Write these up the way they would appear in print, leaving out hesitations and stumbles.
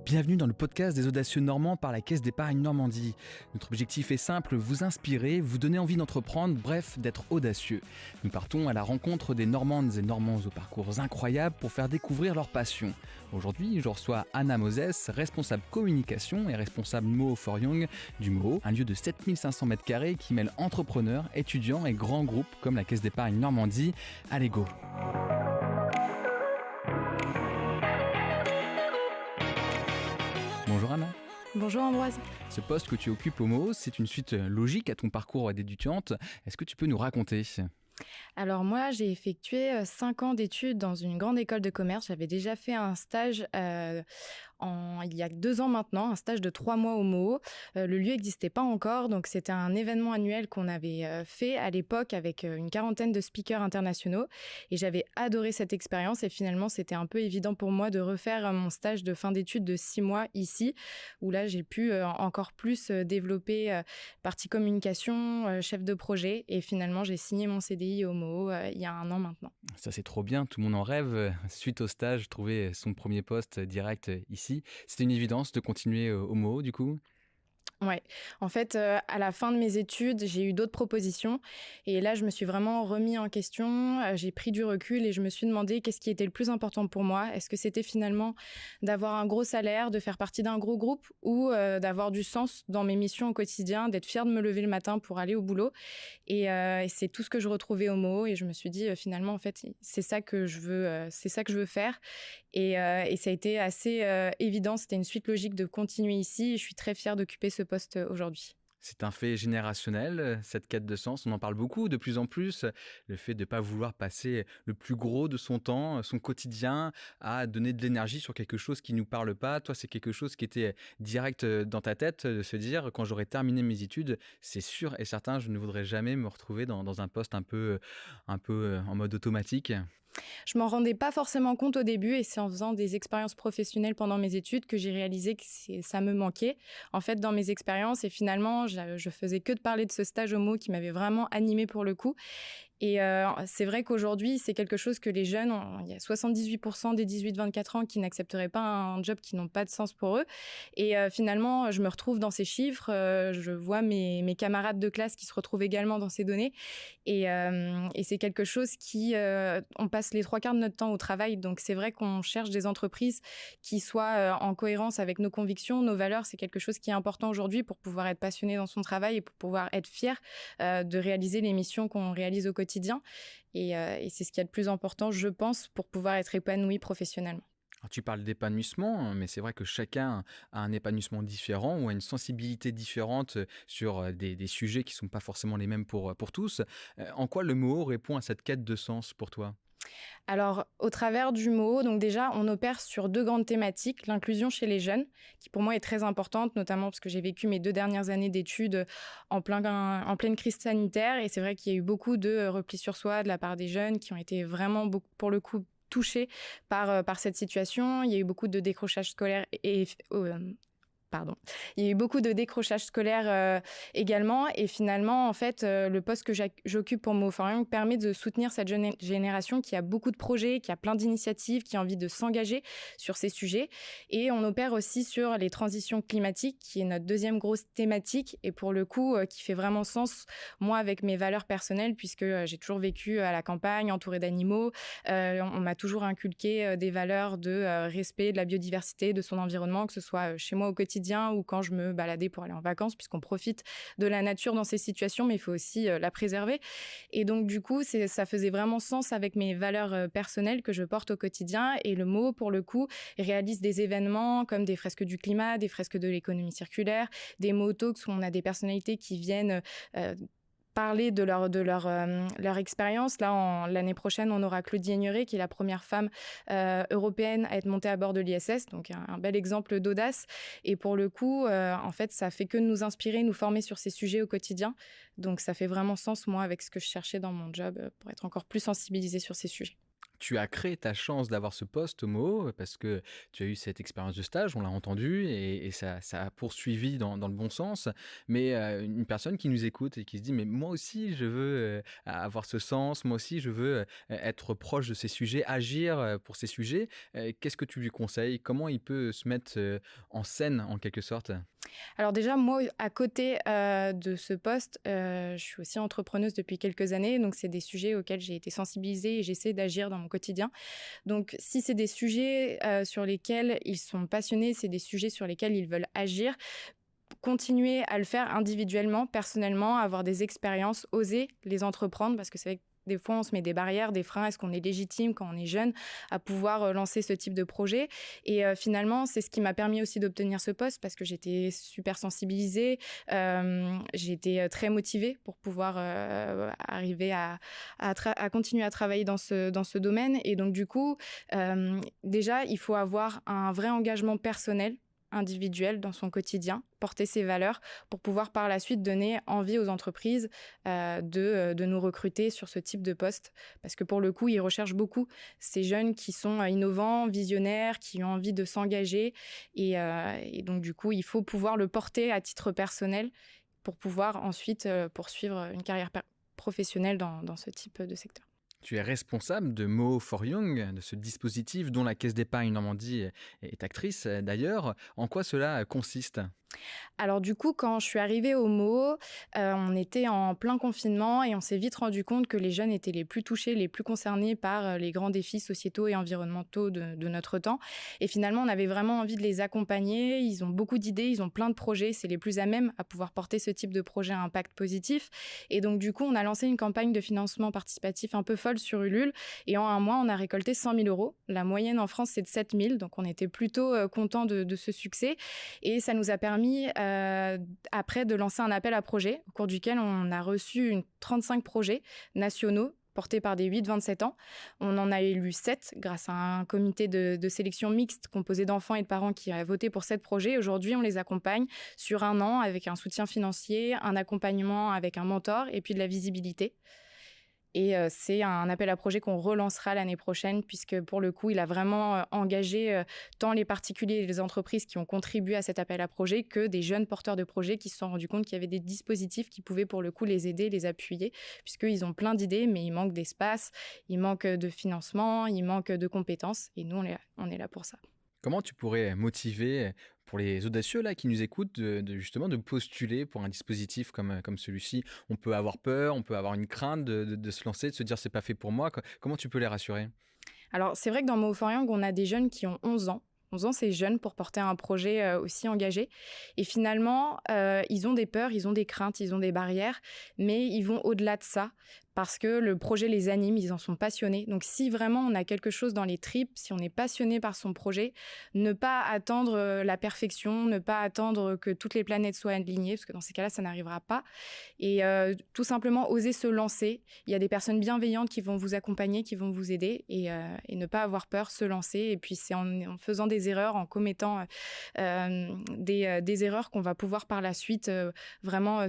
Bienvenue dans le podcast des audacieux normands par la Caisse d'épargne Normandie. Notre objectif est simple, vous inspirer, vous donner envie d'entreprendre, bref, d'être audacieux. Nous partons à la rencontre des Normandes et Normands aux parcours incroyables pour faire découvrir leur passion. Aujourd'hui, je reçois Anna Moses, responsable communication et responsable Moho for Young du Moho, un lieu de 7500 m² qui mêle entrepreneurs, étudiants et grands groupes comme la Caisse d'épargne Normandie. Allez go! Bonjour Anna. Bonjour Ambroise. Ce poste que tu occupes au Moho, c'est une suite logique à ton parcours d'étudiante. Est-ce que tu peux nous raconter ? Alors moi, j'ai effectué 5 ans d'études dans une grande école de commerce. J'avais déjà fait un stage il y a 2 ans maintenant, un stage de 3 mois au Moho. Le lieu n'existait pas encore, donc c'était un événement annuel qu'on avait fait à l'époque avec une quarantaine de speakers internationaux. Et j'avais adoré cette expérience et finalement, c'était un peu évident pour moi de refaire mon stage de fin d'études de 6 mois ici, où là, j'ai pu encore plus développer partie communication, chef de projet. Et finalement, j'ai signé mon CDI au Moho il y a 1 an maintenant. Ça, c'est trop bien, tout le monde en rêve. Suite au stage, trouver son premier poste direct ici. C'était une évidence de continuer au Moho, du coup ? Ouais. En fait, à la fin de mes études, j'ai eu d'autres propositions. Et là, je me suis vraiment remis en question. J'ai pris du recul et je me suis demandé qu'est-ce qui était le plus important pour moi. Est-ce que c'était finalement d'avoir un gros salaire, de faire partie d'un gros groupe ou d'avoir du sens dans mes missions au quotidien, d'être fière de me lever le matin pour aller au boulot. Et c'est tout ce que je retrouvais au Moho. Et je me suis dit, finalement, en fait, c'est ça que je veux faire. Et ça a été assez évident. C'était une suite logique de continuer ici. Je suis très fière d'occuper ce poste aujourd'hui. C'est un fait générationnel, cette quête de sens. On en parle beaucoup de plus en plus. Le fait de ne pas vouloir passer le plus gros de son temps, son quotidien, à donner de l'énergie sur quelque chose qui ne nous parle pas. Toi, c'est quelque chose qui était direct dans ta tête, de se dire, quand j'aurai terminé mes études, c'est sûr et certain, je ne voudrais jamais me retrouver dans un poste un peu en mode automatique. Je m'en rendais pas forcément compte au début et c'est en faisant des expériences professionnelles pendant mes études que j'ai réalisé que ça me manquait. En fait, dans mes expériences, et finalement, je faisais que de parler de ce stage au Moho qui m'avait vraiment animée pour le coup. Et c'est vrai qu'aujourd'hui, c'est quelque chose que les jeunes, il y a 78% des 18-24 ans qui n'accepteraient pas un job qui n'ont pas de sens pour eux. Et finalement, je me retrouve dans ces chiffres, je vois mes camarades de classe qui se retrouvent également dans ces données. Et c'est quelque chose on passe les 3/4 de notre temps au travail. Donc c'est vrai qu'on cherche des entreprises qui soient en cohérence avec nos convictions, nos valeurs. C'est quelque chose qui est important aujourd'hui pour pouvoir être passionné dans son travail et pour pouvoir être fier de réaliser les missions qu'on réalise au quotidien. Et c'est ce qu'il y a de plus important, je pense, pour pouvoir être épanoui professionnellement. Alors, tu parles d'épanouissement, mais c'est vrai que chacun a un épanouissement différent ou a une sensibilité différente sur des sujets qui ne sont pas forcément les mêmes pour tous. En quoi le Moho répond à cette quête de sens pour toi ? Alors, au travers du Moho, donc déjà, on opère sur 2 grandes thématiques. L'inclusion chez les jeunes, qui pour moi est très importante, notamment parce que j'ai vécu mes 2 dernières années d'études en pleine crise sanitaire. Et c'est vrai qu'il y a eu beaucoup de repli sur soi de la part des jeunes qui ont été vraiment, pour le coup, touchés par cette situation. Il y a eu beaucoup de décrochage scolaire Il y a eu beaucoup de décrochage scolaire également. Et finalement, en fait, le poste que j'occupe pour Moho for Young permet de soutenir cette jeune génération qui a beaucoup de projets, qui a plein d'initiatives, qui a envie de s'engager sur ces sujets. Et on opère aussi sur les transitions climatiques, qui est notre 2e grosse thématique. Et pour le coup, qui fait vraiment sens, moi, avec mes valeurs personnelles, puisque j'ai toujours vécu à la campagne, entourée d'animaux. On m'a toujours inculqué des valeurs de respect de la biodiversité, de son environnement, que ce soit chez moi au quotidien ou quand je me baladais pour aller en vacances, puisqu'on profite de la nature dans ces situations, mais il faut aussi la préserver. Et donc, du coup, ça faisait vraiment sens avec mes valeurs personnelles que je porte au quotidien. Et le Moho, pour le coup, réalise des événements comme des fresques du climat, des fresques de l'économie circulaire, des Moho Talks où on a des personnalités qui viennent parler de leur expérience. Là, l'année prochaine, on aura Claudie Aigneret, qui est la première femme européenne à être montée à bord de l'ISS, donc un bel exemple d'audace. Et pour le coup, en fait, ça fait que de nous inspirer, nous former sur ces sujets au quotidien. Donc, ça fait vraiment sens, moi, avec ce que je cherchais dans mon job, pour être encore plus sensibilisée sur ces sujets. tu as créé ta chance d'avoir ce poste au Mo parce que tu as eu cette expérience de stage, on l'a entendu, et ça a poursuivi dans le bon sens. Mais une personne qui nous écoute et qui se dit, mais moi aussi, je veux avoir ce sens, moi aussi, je veux être proche de ces sujets, agir pour ces sujets. Qu'est-ce que tu lui conseilles? Comment il peut se mettre en scène, en quelque sorte? Alors déjà, moi, à côté de ce poste, je suis aussi entrepreneuse depuis quelques années. Donc, c'est des sujets auxquels j'ai été sensibilisée et j'essaie d'agir dans mon quotidien. Donc, si c'est des sujets sur lesquels ils sont passionnés, c'est des sujets sur lesquels ils veulent agir, continuer à le faire individuellement, personnellement, avoir des expériences, oser les entreprendre, parce que c'est vrai que des fois, on se met des barrières, des freins. Est-ce qu'on est légitime quand on est jeune à pouvoir lancer ce type de projet? Et finalement, c'est ce qui m'a permis aussi d'obtenir ce poste parce que j'étais super sensibilisée. J'étais très motivée pour pouvoir arriver à continuer à travailler dans ce domaine. Et donc, du coup, déjà, il faut avoir un vrai engagement personnel, individuel dans son quotidien, porter ses valeurs pour pouvoir par la suite donner envie aux entreprises de nous recruter sur ce type de poste. Parce que pour le coup, ils recherchent beaucoup ces jeunes qui sont innovants, visionnaires, qui ont envie de s'engager. Et donc, du coup, il faut pouvoir le porter à titre personnel pour pouvoir ensuite poursuivre une carrière professionnelle dans ce type de secteur. Tu es responsable de Mo for Young, de ce dispositif dont la Caisse d'épargne Normandie est actrice d'ailleurs. En quoi cela consiste? Alors du coup, quand je suis arrivée au Mo, on était en plein confinement et on s'est vite rendu compte que les jeunes étaient les plus touchés, les plus concernés par les grands défis sociétaux et environnementaux de notre temps. Et finalement, on avait vraiment envie de les accompagner. Ils ont beaucoup d'idées, ils ont plein de projets. C'est les plus à même à pouvoir porter ce type de projet à impact positif. Et donc du coup, on a lancé une campagne de financement participatif un peu folle sur Ulule. Et en un mois, on a récolté 100 000 euros. La moyenne en France, c'est de 7 000. Donc on était plutôt contents de ce succès. Et ça nous a permis après de lancer un appel à projets au cours duquel on a reçu 35 projets nationaux portés par des 8-27 ans. On en a élu 7 grâce à un comité de sélection mixte composé d'enfants et de parents qui a voté pour 7 projets. Aujourd'hui, on les accompagne sur 1 an avec un soutien financier, un accompagnement avec un mentor et puis de la visibilité. Et c'est un appel à projet qu'on relancera l'année prochaine puisque pour le coup, il a vraiment engagé tant les particuliers et les entreprises qui ont contribué à cet appel à projet que des jeunes porteurs de projets qui se sont rendus compte qu'il y avait des dispositifs qui pouvaient pour le coup les aider, les appuyer, puisqu'ils ont plein d'idées, mais il manque d'espace, il manque de financement, il manque de compétences. Et nous, on est là pour ça. Comment tu pourrais motiver pour les audacieux là qui nous écoutent justement de postuler pour un dispositif comme celui-ci? On peut avoir peur, on peut avoir une crainte de se lancer, de se dire c'est pas fait pour moi. Comment tu peux les rassurer? Alors, c'est vrai que dans Mo for Young, on a des jeunes qui ont 11 ans. 11 ans, c'est jeune pour porter un projet aussi engagé. Et finalement, ils ont des peurs, ils ont des craintes, ils ont des barrières, mais ils vont au-delà de ça parce que le projet les anime, ils en sont passionnés. Donc, si vraiment on a quelque chose dans les tripes, si on est passionné par son projet, ne pas attendre la perfection, ne pas attendre que toutes les planètes soient alignées, parce que dans ces cas-là, ça n'arrivera pas. Et tout simplement, oser se lancer. Il y a des personnes bienveillantes qui vont vous accompagner, qui vont vous aider et ne pas avoir peur, se lancer. Et puis, c'est en faisant des erreurs, en commettant des erreurs qu'on va pouvoir par la suite vraiment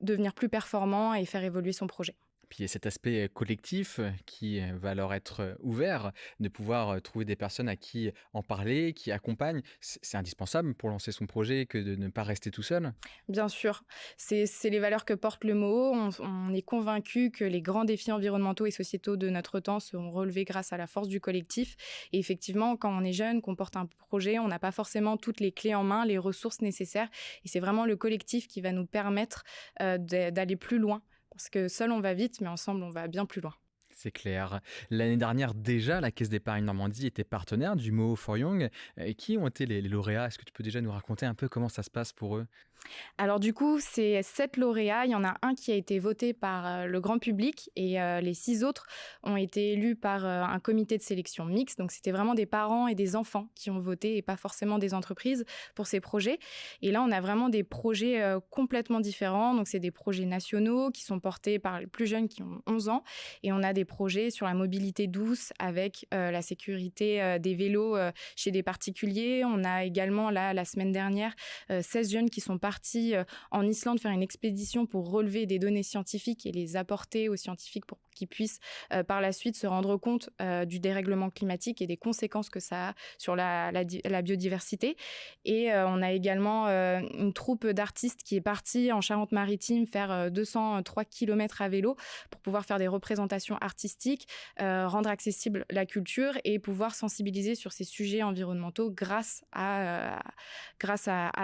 devenir plus performant et faire évoluer son projet. Puis il y a cet aspect collectif qui va leur être ouvert, de pouvoir trouver des personnes à qui en parler, qui accompagnent. C'est indispensable pour lancer son projet que de ne pas rester tout seul. Bien sûr, c'est les valeurs que porte le Mo. On est convaincu que les grands défis environnementaux et sociétaux de notre temps seront relevés grâce à la force du collectif. Et effectivement, quand on est jeune, qu'on porte un projet, on n'a pas forcément toutes les clés en main, les ressources nécessaires. Et c'est vraiment le collectif qui va nous permettre d'aller plus loin. Parce que seul on va vite, mais ensemble on va bien plus loin. C'est clair. L'année dernière, déjà, la Caisse d'épargne Normandie était partenaire du Mo for Young. Qui ont été les lauréats? Est-ce que tu peux déjà nous raconter un peu comment ça se passe pour eux? Alors du coup, c'est 7 lauréats. Il y en a un qui a été voté par le grand public et les 6 autres ont été élus par un comité de sélection mixte. Donc c'était vraiment des parents et des enfants qui ont voté et pas forcément des entreprises pour ces projets. Et là, on a vraiment des projets complètement différents. Donc c'est des projets nationaux qui sont portés par les plus jeunes qui ont 11 ans. Et on a des projets sur la mobilité douce avec la sécurité des vélos chez des particuliers. On a également, là, la semaine dernière, 16 jeunes qui sont partis partis en Islande faire une expédition pour relever des données scientifiques et les apporter aux scientifiques pour qu'ils puissent par la suite se rendre compte du dérèglement climatique et des conséquences que ça a sur la biodiversité. Et on a également une troupe d'artistes qui est partie en Charente-Maritime faire 203 km à vélo pour pouvoir faire des représentations artistiques, rendre accessible la culture et pouvoir sensibiliser sur ces sujets environnementaux grâce à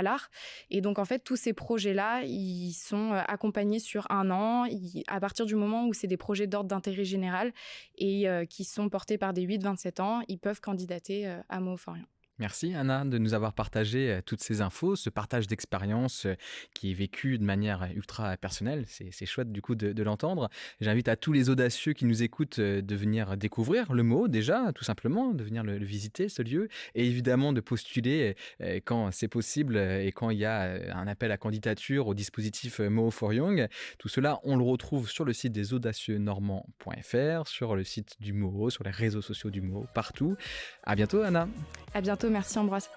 l'art. Et donc, en fait, tous ces projets-là, ils sont accompagnés sur un an, à partir du moment où c'est des projets d'ordre d'intérêt général et qui sont portés par des 8-27 ans, ils peuvent candidater à Mots Forion. Merci Anna de nous avoir partagé toutes ces infos, ce partage d'expérience qui est vécu de manière ultra personnelle. C'est chouette du coup de l'entendre. J'invite à tous les audacieux qui nous écoutent de venir découvrir le mot déjà, tout simplement, de venir le visiter, ce lieu, et évidemment de postuler quand c'est possible et quand il y a un appel à candidature au dispositif Mo for Young. Tout cela, on le retrouve sur le site des audacieuxnormands.fr, sur le site du Mo, sur les réseaux sociaux du Mo, partout. À bientôt Anna. À bientôt, merci Ambroise.